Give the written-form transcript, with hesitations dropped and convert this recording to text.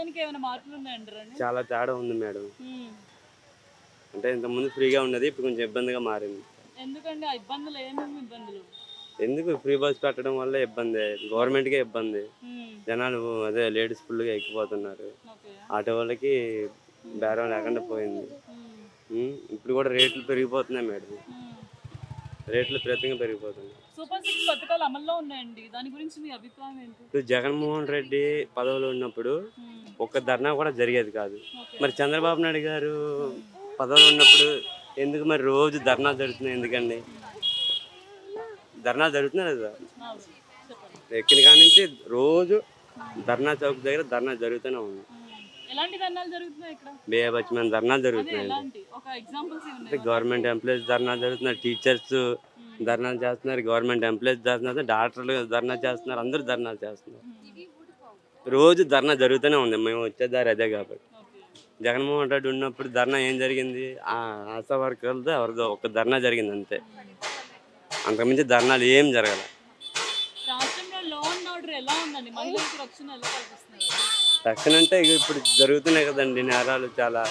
దానికి ఏమైనా మార్పులు ఉన్నాయంటారండి? చాలా తేడా ఉంది మేడం. హ్మ్. అంటే ఇంతకుముందు ఫ్రీగా ఉన్నది. ఇప్పుడు కొంచెం ఇబ్బందిగా మారింది. ఎందుకండి ఆ ఇబ్బందులు ఏమేమి ఇబ్బందులు? ఎందుకు ఫ్రీ బస్ పెట్టడం వల్ల ఇబ్బందే. గవర్నమెంట్‌కే ఇబ్బంది. హ్మ్. జనాలు అదే లేడీస్ ఫుల్‌గా ఎక్కిపోతున్నారు. ఓకే. ఆటో వాళ్ళకి హ్మ్. బేరం లేకుండా పోయింది. హ్మ్. ఇప్పుడు కూడా రేట్లు పెరిగిపోతున్నాయి మేడం. హ్మ్. రేట్లు విపరీతంగా పెరిగిపోతున్నాయి. సూపర్ 6 పథకాలు అమల్లో ఉన్నాయండి. దాని గురించి మీ అభిప్రాయం ఏంటి? ఇప్పుడు జగన్మోహన్ రెడ్డి పదవిలో ఉన్నప్పుడు హ్మ్. ఒక్క ధర్నా కూడా జరిగేది కాదు. ఓకే. మరి చంద్రబాబు నాయుడు గారు హ్మ్. పదవిలో ఉన్నప్పుడు ఎందుకు మరి రోజు ధర్నా జరుగుతున్నాయి ఎందుకండి? ధర్నా జరుగుతున్నాయి కదా! అవును. చెప్పండి. ఎక్కిన కాడి నుంచి రోజు ధర్నా చౌక్ దగ్గర ధర్నా జరుగుతూనే ఉంది. హ్మ్. ఎలాంటి ధర్నాలు జరుగుతున్నాయి ఇక్కడ? బేబచ్చమైన ధర్నాలు అదే జరుగుతున్నాయండి. ఎలాంటి? ఒక ఎగ్జాంపుల్స్ అంటే ఏమున్నాయి? గవర్నమెంట్ ఎంప్లాయీస్ ధర్నాలు జరుగుతున్నాయి. టీచర్స్ హ్మ్. ధర్నాలు చేస్తున్నారు. గవర్నమెంట్ ఎంప్లాయీస్ ధర్నా, డాక్టర్లు ధర్నా చేస్తున్నారు. అందరూ ధర్నాలు చేస్తున్నారు. రోజు ధర్నా జరుగుతూనే ఉంది. మేము వచ్చే దారి అదే కాబట్టి. ఓకే. జగన్మోహన్ రెడ్డి ఉన్నప్పుడు ధర్నా ఏం జరిగింది? ఆశా వర్కర్లదో ఎవరిదో ఒక ధర్నా జరిగింది అంతే. అంతకుమించి ధర్నాలు ఏం జరగల. రాష్ట్రంలో లా అండ్ ఆర్డర్ ఎలా ఉందండి? మహిళలకు రక్షణ ఎలా కల్పిస్తున్నారు? రక్షణ అంటే ఇగ ఇప్పుడు జరుగుతున్నాయి కదండీ నేరాలు చాలా.